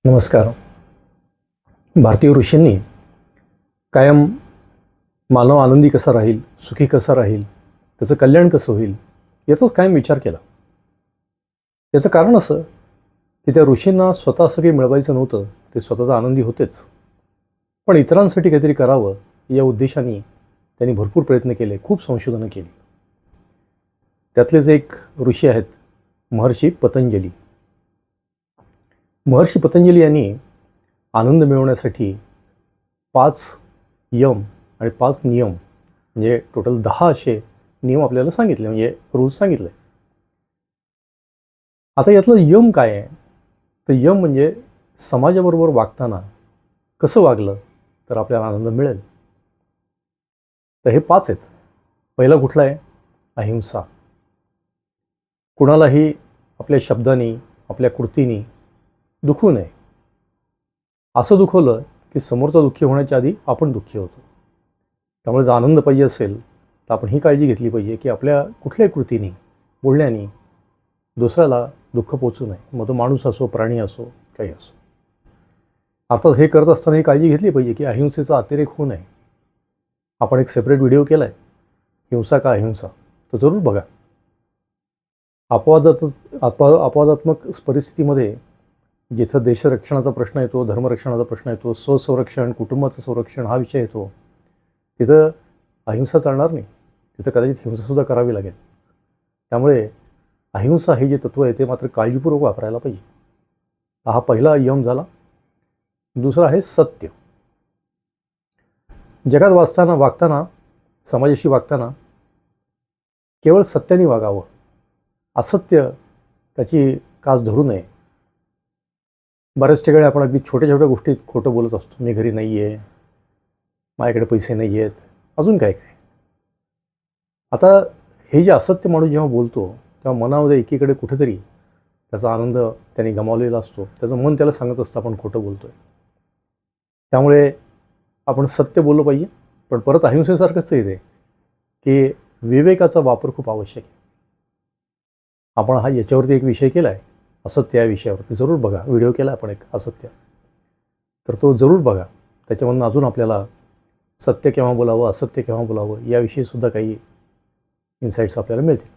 नमस्कार. भारतीय ऋषींनी कायम मानव आनंदी कसा राहील, सुखी कसा राहील, त्याचं कल्याण कसं होईल याचाच कायम विचार केला. याचं कारण असं की त्या ऋषींना स्वतः असं काही मिळवायचं नव्हतं. ते स्वतःचा आनंदी होतेच, पण इतरांसाठी काहीतरी करावं या उद्देशाने त्यांनी भरपूर प्रयत्न केले, खूप संशोधनं केली. त्यातलेच एक ऋषी आहेत महर्षी पतंजली. महर्षी पतंजली यांनी आनंद मिळवण्यासाठी 5 यम आणि 5 नियम म्हणजे टोटल 10 असे नियम आपल्याला सांगितले, म्हणजे रूल्स सांगितले. आता यातलं यम काय आहे? तर यम म्हणजे समाजाबरोबर वागताना कसं वागलं तर आपल्याला आनंद मिळेल. तर हे 5 आहेत. पहिला कुठला आहे? अहिंसा. कुणालाही आपल्या शब्दांनी, आपल्या कृतींनी दुखवू नये. असं दुखवलं की समोरचा दुःखी होण्याच्या आधी आपण दुःखी होतो. त्यामुळे जर आनंद पाहिजे असेल तर आपण ही काळजी घेतली पाहिजे की आपल्या कुठल्याही कृतीने, बोलण्याने दुसऱ्याला दुःख पोचू नये. मग तो माणूस असो, प्राणी असो, काही असो. अर्थात हे करत असताना ही काळजी घेतली पाहिजे की अहिंसेचा अतिरेक होऊ नये. आपण एक सेपरेट व्हिडिओ केला आहे, हिंसा का अहिंसा, तो जरूर बघा. अपवादात्मक परिस्थितीमध्ये जिथं देशरक्षणाचा प्रश्न येतो, धर्मरक्षणाचा प्रश्न येतो, स्वसंरक्षण, कुटुंबाचं संरक्षण हा विषय येतो, तिथं अहिंसा चालणार नाही. तिथं कदाचित हिंसासुद्धा करावी लागेल. त्यामुळे अहिंसा हे जे तत्त्व आहे ते मात्र काळजीपूर्वक वापरायला पाहिजे. हा पहिला यम झाला. दुसरा आहे सत्य. जगात वागताना, समाजाशी वागताना केवळ सत्याने वागावं. असत्य त्याची कास धरू नये. बऱ्याच ठिकाणी आपण अगदी छोट्या छोट्या गोष्टीत खोटं बोलत असतो. मी घरी नाही आहे, माझ्याकडे पैसे नाही आहेत, अजून काय काय. आता हे जे असत्य माणूस जेव्हा बोलतो तेव्हा मनामध्ये एकीकडे कुठेतरी त्याचा आनंद त्याने गमावलेला असतो. त्याचं मन त्याला सांगत असतं आपण खोटं बोलतोय. त्यामुळे आपण सत्य बोललं पाहिजे. पण परत अहिंसेसारखंच येते की विवेकाचा वापर खूप आवश्यक आहे. आपण याच्यावरती एक विषय केला आहे, असत्य या विषयावरती. जरूर बघा, व्हिडिओ केला आपण एक असत्य, तर तो जरूर बघा. त्याच्यामधून अजून आपल्याला सत्य केव्हा बोलावं, असत्य केव्हा बोलावं याविषयीसुद्धा काही इन्साईट्स आपल्याला मिळतील.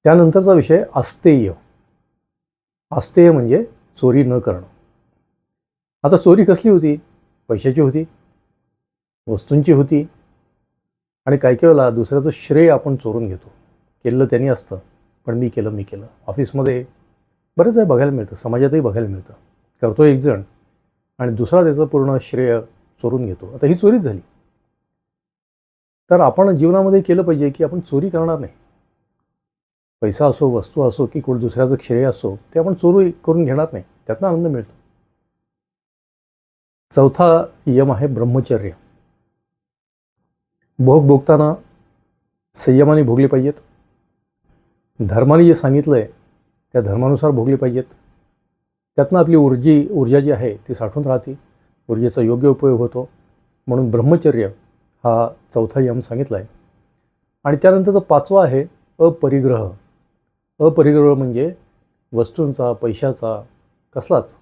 त्यानंतरचा विषय अस्तेय. अस्तेय म्हणजे चोरी न करणं. आता चोरी कसली होती? पैशाची होती, वस्तूंची होती, आणि काही वेळेला दुसऱ्याचं श्रेय आपण चोरून घेतो. केलं त्यांनी असतं पण मी केलं. ऑफिसमध्ये बरेच आहे बघायला मिळतं, समाजातही बघायला मिळतं. करतो एक जण आणि दुसरा त्याचं पूर्ण श्रेय चोरून घेतो. आता ही चोरीच झाली. तर आपण जीवनामध्ये केलं पाहिजे की आपण चोरी करणार नाही. पैसा असो, वस्तू असो की कोण दुसऱ्याचं श्रेय असो, ते आपण चोरी करून घेणार नाही. त्यातनं आनंद मिळतो. चौथा यम आहे ब्रह्मचर्य. भोगताना संयमाने भोगले पाहिजेत. धर्माने जे सांगितलं आहे त्या धर्मानुसार भोगले पाहिजेत. त्यातनं आपली ऊर्जा जी आहे ती साठून राहते, ऊर्जेचा योग्य उपयोग होतो. म्हणून ब्रह्मचर्य हा चौथा यम सांगितला आहे. आणि त्यानंतरचा 5वा आहे अपरिग्रह. अपरिग्रह म्हणजे वस्तूंचा, पैशाचा कसलाच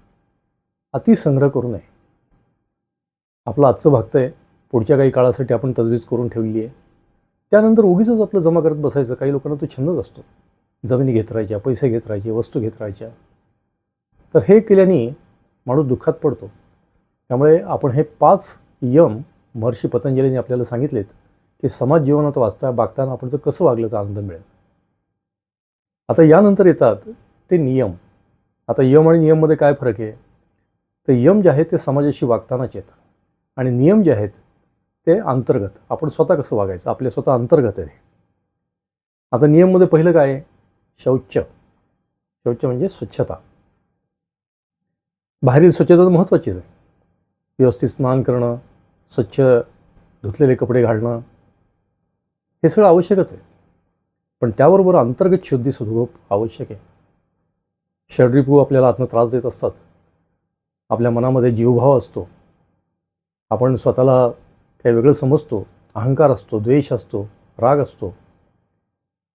अतिसंग्रह करू नये. आपलं आजचं भागतंय, पुढच्या काही काळासाठी आपण तजवीज करून ठेवलेली आहे. त्यानंतर उगीच आपलं जमा करत बसायचं. काही लोकांना तो छंदच असतो. जमिनी घेत राहायच्या, पैसे घेत राहायचे, वस्तू घेत राहायच्या. तर हे केल्याने माणूस दुःखात पडतो. त्यामुळे आपण हे 5 यम महर्षी पतंजलीने आपल्याला सांगितलेत की समाज जीवनात वागताना आपण जर कसं वागलं तर आनंद मिळेल. आता यानंतर येतात ते नियम. आता यम आणि नियममध्ये काय फरक आहे? तर यम जे आहे ते समाजाशी वागतानाच येतं, आणि नियम जे आहेत ते अंतर्गत, आपण स्वतः कसं वागायचं, आपले स्वतः अंतर्गत आहे. आता नियममध्ये पहिलं काय आहे? शौच. शौच म्हणजे स्वच्छता. बाहेरील स्वच्छता तर महत्त्वाचीच आहे. व्यवस्थित स्नान करणं, स्वच्छ धुतलेले कपडे घालणं, हे सगळं आवश्यकच आहे. पण त्याबरोबर अंतर्गत शुद्धीसुद्धा खूप आवश्यक आहे. षड्रिपू आपल्याला आत्म त्रास देत असतात. आपल्या मनामध्ये जीवभाव असतो. आपण स्वतःला काही वेगळं समजतो. अहंकार असतो, द्वेष असतो, राग असतो.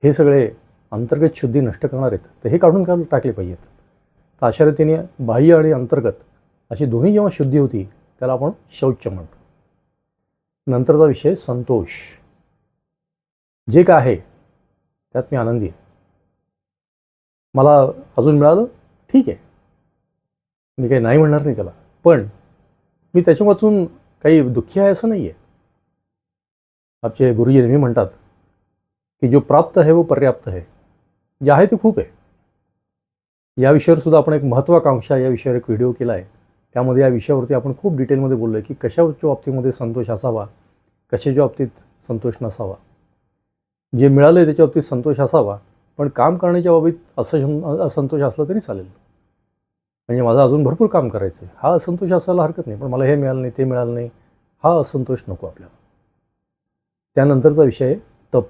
हे सगळे अंतर्गत शुद्धी नष्ट करणार आहेत. तर हे काढून टाकले पाहिजेत. तर अशा रीतीने बाह्य आणि अंतर्गत अशी दोन्ही जेव्हा शुद्धी होती त्याला आपण शौच म्हणतो. नंतरचा विषय संतोष. जे काय आहे त्यात मी आनंदी आहे. मला अजून मिळालं ठीक आहे, मी काही नाही म्हणणार नाही त्याला, पण मी त्याच्या वाचून काही दुःखी आहे असं नाही आहे. आमचे गुरुजी नेहमी म्हणतात की जो प्राप्त है वो पर्याप्त है. जे आहे ते खूप आहे. या विषयावर सुद्धा आपण एक महत्त्वाकांक्षा या विषयावर एक व्हिडिओ केला आहे. त्यामध्ये या विषयावरती आपण खूप डिटेलमध्ये बोललो आहे की कशाच्या बाबतीमध्ये संतोष असावा, कशाच्या बाबतीत संतोष नसावा. जे मिळालं आहे त्याच्या बाबतीत संतोष असावा, पण काम करण्याच्या बाबतीत असंतोष असला तरी चालेल. म्हणजे माझं अजून भरपूर काम करायचं आहे, हा असंतोष असायला हरकत नाही, पण मला हे मिळालं नाही, ते मिळालं नाही, हा असंतोष नको आपल्याला. त्यानंतरचा विषय आहे तप.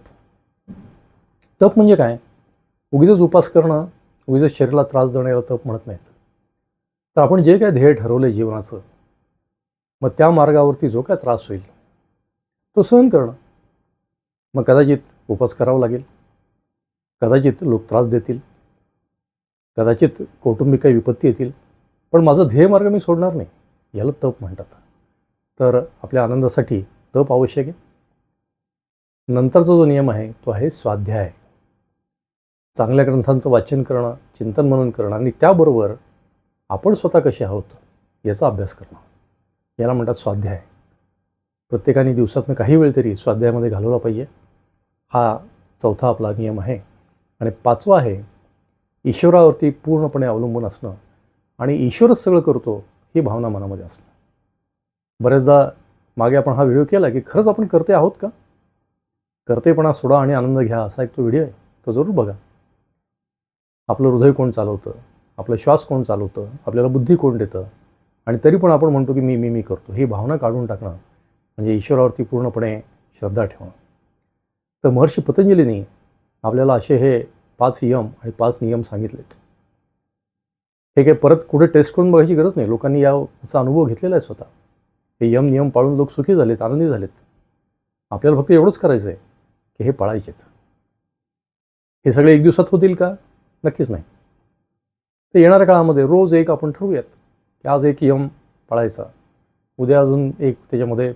तप म्हणजे काय? उगीच उपास करणं, उगीच शरीराला त्रास देणं याला तप म्हणत नाहीत. तर आपण जे काय ध्येय ठरवलं आहे जीवनाचं, मग त्या मार्गावरती जो काय त्रास होईल तो सहन करणं. मग कदाचित उपास करावा लागेल, कदाचित लोक त्रास देतील, कदाचित कौटुंबिक काही विपत्ती येतील, पण माझं ध्येयमार्ग मी सोडणार नाही, याला तप म्हणतात. तर आपल्या आनंदासाठी तप आवश्यक आहे. नंतरचा जो नियम आहे तो आहे स्वाध्याय. चांगल्या ग्रंथांचं वाचन करणं, चिंतन मनन करणं आणि त्याबरोबर आपण स्वतः कसे आहोत याचा अभ्यास करणं, याला म्हणतात स्वाध्याय. प्रत्येकाने दिवसातनं काही वेळ तरी स्वाध्यायामध्ये घालवला पाहिजे. हा चौथा आपला नियम आहे. आणि पाचवा आहे ईश्वरावरती पूर्णपणे अवलंबून असणं आणि ईश्वरच सगळं करतो ही भावना मनामध्ये असणं. बऱ्याचदा मागे आपण हा व्हिडिओ केला की खरंच आपण करते आहोत का? कर्तेपणा सोडा आणि आनंद घ्या असा एक तो व्हिडिओ आहे, तो जरूर बघा. आपलं हृदय कोण चालवतं, आपला श्वास कोण चालवतं, आपल्याला बुद्धी कोण देतं, आणि तरी पण आपण म्हणतो की मी मी मी करतो. ही भावना काढून टाकणं म्हणजे ईश्वरावरती पूर्णपणे श्रद्धा ठेवणं. तर महर्षी पतंजलींनी आपल्याला असे हे 5 यम आणि 5 नियम सांगितलेत. हे काही परत कुठे टेस्ट करून बघायची गरज नाही. लोकांनी याचा अनुभव घेतलेला आहे स्वतः. हे यम नियम पाळून लोक सुखी झालेत, आनंदी झालेत. आपल्याला फक्त एवढंच करायचं आहे की हे पाळायचेत. हे सगळे एक दिवसात होतील का? नक्कीच नाही. तर येणाऱ्या काळामध्ये रोज एक आपण ठरवूयात की आज एक यम पाळायचा, उद्या अजून एक त्याच्यामध्ये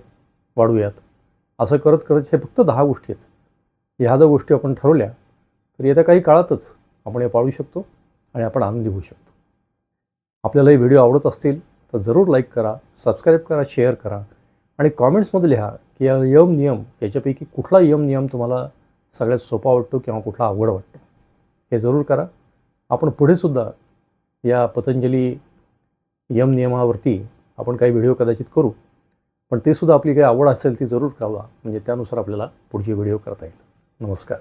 वाढवूयात. असं करत करत हे फक्त 10 गोष्टी आहेत. ह्या 10 गोष्टी आपण ठरवल्या तर येत्या काही काळातच आपण हे पाळू शकतो आणि आपण आनंदी होऊ शकतो. आपल्याला हे व्हिडिओ आवडत असतील तर जरूर लाईक करा, सबस्क्राईब करा, शेअर करा आणि कॉमेंट्समध्ये लिहा की या यम नियम याच्यापैकी कुठला यम नियम तुम्हाला सगळ्यात सोपा वाटतो किंवा कुठला अवघड वाटतो. हे जरूर करा. आपण पुढेसुद्धा या पतंजली यम नियमावरती आपण काही व्हिडिओ कदाचित करू, पण ते सुद्धा आपली काही आवड असेल ती जरूर कळवा, म्हणजे त्यानुसार आपल्याला पुढची व्हिडिओ करता येईल. नमस्कार.